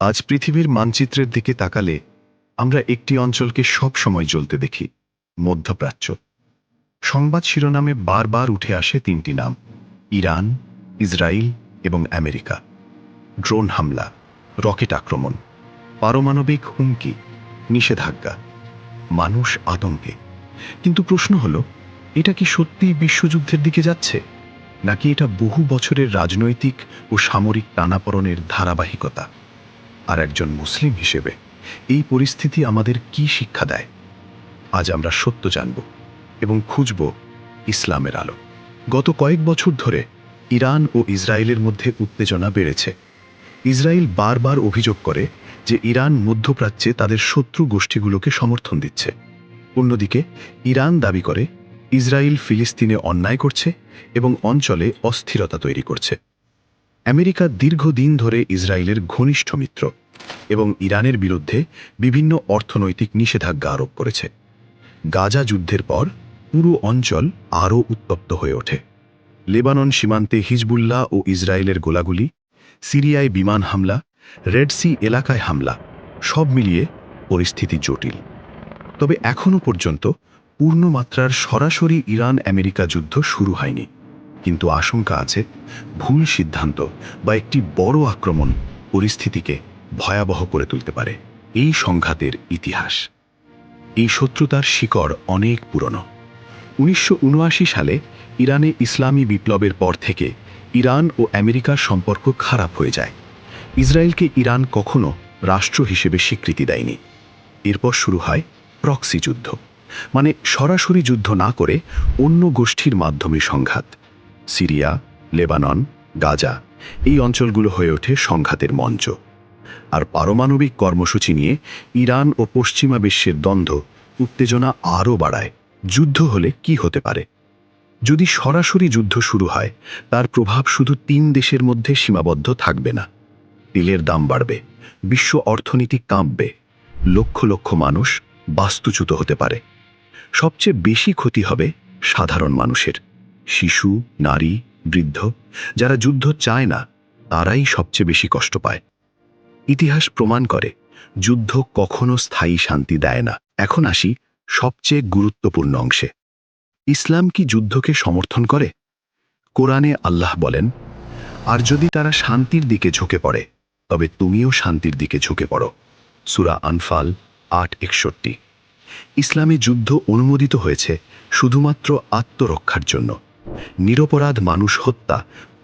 আজ পৃথিবীর মানচিত্রের দিকে তাকালে আমরা একটি অঞ্চলকে সব সময় জ্বলতে দেখি, মধ্যপ্রাচ্য। সংবাদ শিরোনামে বারবার উঠে আসে তিনটি নাম: ইরান, ইসরায়েল এবং আমেরিকা। ড্রোন হামলা, রকেট আক্রমণ, পারমাণবিক হুমকি, নিষেধাজ্ঞা, মানুষ আতঙ্কে। কিন্তু প্রশ্ন হল, এটা কি সত্যিই বিশ্বযুদ্ধের দিকে যাচ্ছে, নাকি এটা বহু বছরের রাজনৈতিক ও সামরিক টানাপড়নের ধারাবাহিকতা? আর একজন মুসলিম হিসেবে এই পরিস্থিতি আমাদের কি শিক্ষা দেয়? আজ আমরা সত্য জানব এবং খুঁজব ইসলামের আলো। গত কয়েক বছর ধরে ইরান ও ইসরায়েলের মধ্যে উত্তেজনা বেড়েছে। ইসরায়েল বারবার অভিযোগ করে যে ইরান মধ্যপ্রাচ্যে তাদের শত্রু গোষ্ঠীগুলোকে সমর্থন দিচ্ছে। অন্যদিকে ইরান দাবি করে ইসরায়েল ফিলিস্তিনে অন্যায় করছে এবং অঞ্চলে অস্থিরতা তৈরি করছে। আমেরিকা দীর্ঘদিন ধরে ইসরায়েলের ঘনিষ্ঠ মিত্র এবং ইরানের বিরুদ্ধে বিভিন্ন অর্থনৈতিক নিষেধাজ্ঞা আরোপ করেছে। গাজা যুদ্ধের পর পুরো অঞ্চল আরও উত্তপ্ত হয়ে ওঠে। লেবানন সীমান্তে হিজবুল্লাহ ও ইসরায়েলের গোলাগুলি, সিরিয়ায় বিমান হামলা, রেড সি এলাকায় হামলা, সব মিলিয়ে পরিস্থিতি জটিল। তবে এখনও পর্যন্ত পূর্ণমাত্রার সরাসরি ইরান আমেরিকা যুদ্ধ শুরু হয়নি। কিন্তু আশঙ্কা আছে ভুল সিদ্ধান্ত বা একটি বড় আক্রমণ পরিস্থিতিকে ভয়াবহ করে তুলতে পারে। এই সংঘাতের ইতিহাস, এই শত্রুতার শিকড় অনেক পুরনো। 1979 সালে ইরানে ইসলামী বিপ্লবের পর থেকে ইরান ও আমেরিকার সম্পর্ক খারাপ হয়ে যায়। ইসরায়েলকে ইরান কখনো রাষ্ট্র হিসেবে স্বীকৃতি দেয়নি। এরপর শুরু হয় প্রক্সি যুদ্ধ, মানে সরাসরি যুদ্ধ না করে অন্য গোষ্ঠীর মাধ্যমে সংঘাত। সিরিয়া, লেবানন, গাজা এই অঞ্চলগুলো হয়ে ওঠে সংঘাতের মঞ্চ। আর পারমাণবিক কর্মসূচি নিয়ে ইরান ও পশ্চিমা বিশ্বের দ্বন্দ্ব উত্তেজনা আরও বাড়ায়। যুদ্ধ হলে কি হতে পারে? যদি সরাসরি যুদ্ধ শুরু হয়, তার প্রভাব শুধু 3 দেশের মধ্যে সীমাবদ্ধ থাকবে না। তেলের দাম বাড়বে, বিশ্ব অর্থনীতি কাঁপবে, লক্ষ লক্ষ মানুষ বাস্তুচ্যুত হতে পারে। সবচেয়ে বেশি ক্ষতি হবে সাধারণ মানুষের। শিশু, নারী, বৃদ্ধ, যারা যুদ্ধ চায় না, তারাই সবচেয়ে বেশি কষ্ট পায়। ইতিহাস প্রমাণ করে যুদ্ধ কখনো স্থায়ী শান্তি দেয় না। এখন আসি সবচেয়ে গুরুত্বপূর্ণ অংশে। ইসলাম কি যুদ্ধকে সমর্থন করে? কোরআনে আল্লাহ বলেন, আর যদি তারা শান্তির দিকে ঝুঁকে পড়ে, তবে তুমিও শান্তির দিকে ঝুঁকে পড়ো। সূরা আনফাল 8:61। ইসলামে যুদ্ধ অনুমোদিত হয়েছে শুধুমাত্র আত্মরক্ষার জন্য। নিরপরাধ মানুষ হত্যা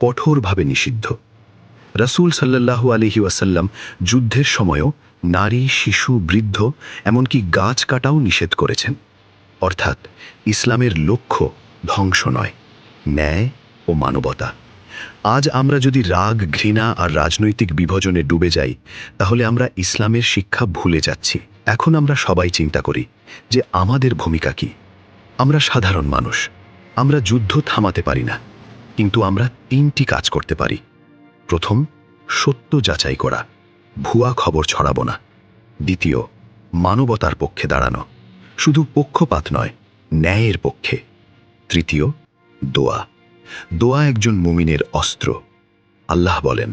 কঠোরভাবে নিষিদ্ধ। রাসূল সাল্লাল্লাহু আলাইহি ওয়াসাল্লাম যুদ্ধের সময়ও নারী, শিশু, বৃদ্ধ, এমনকি গাছ কাটাও নিষেধ করেছেন। অর্থাৎ ইসলামের লক্ষ্য ধ্বংস নয়, ন্যায় ও মানবতা। আজ আমরা যদি রাগ, ঘৃণা আর রাজনৈতিক বিভাজনে ডুবে যাই, তাহলে আমরা ইসলামের শিক্ষা ভুলে যাচ্ছি। এখন আমরা সবাই চিন্তা করি যে আমাদের ভূমিকা কি। আমরা সাধারণ মানুষ, আমরা যুদ্ধ থামাতে পারি না, কিন্তু আমরা 3টি কাজ করতে পারি। প্রথম, সত্য যাচাই করা, ভুয়া খবর ছড়াবো না। দ্বিতীয়, মানবতার পক্ষে দাঁড়ানো, শুধু পক্ষপাত নয়, ন্যায়ের পক্ষে। তৃতীয়, দোয়া। দোয়া একজন মুমিনের অস্ত্র। আল্লাহ বলেন,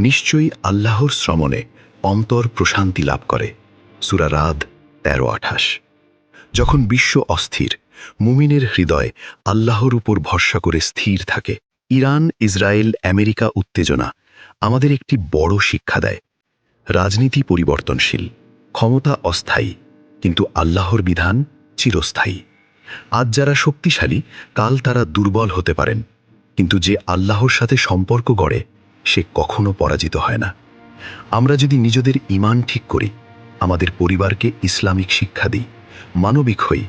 নিশ্চয়ই আল্লাহর শ্রমণে অন্তর প্রশান্তি লাভ করে। সূরা রাদ 13-28। যখন বিশ্ব অস্থির, মুমিনের হৃদয় আল্লাহর উপর ভরসা করে স্থির থাকে। ইরান, ইসরায়েল, আমেরিকা উত্তেজনা আমাদের একটি বড় শিক্ষা দেয়। রাজনীতি পরিবর্তনশীল, ক্ষমতা অস্থায়ী, কিন্তু আল্লাহর বিধান চিরস্থায়ী। আজ যারা শক্তিশালী, কাল তারা দুর্বল হতে পারেন, কিন্তু যে আল্লাহর সাথে সম্পর্ক গড়ে, সে কখনো পরাজিত হয় না। আমরা যদি নিজেদের ঈমান ঠিক করি, আমাদের পরিবারকে ইসলামিক শিক্ষা দিই, মানবিক হই,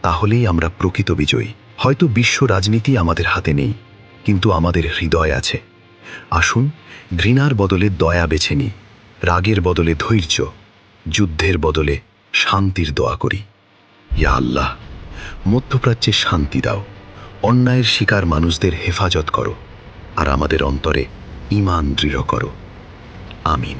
তাহলেই আমরা প্রকৃত বিজয়ী। হয়তো বিশ্ব রাজনীতি আমাদের হাতে নেই, কিন্তু আমাদের হৃদয় আছে। আসুন ঘৃণার বদলে দয়া বেছে নিই, রাগের বদলে ধৈর্য, যুদ্ধের বদলে শান্তির দোয়া করি। ইয়া আল্লাহ, মধ্যপ্রাচ্যে শান্তি দাও, অন্যায়ের শিকার মানুষদের হেফাজত করো, আর আমাদের অন্তরে ঈমান দৃঢ় করো। আমিন।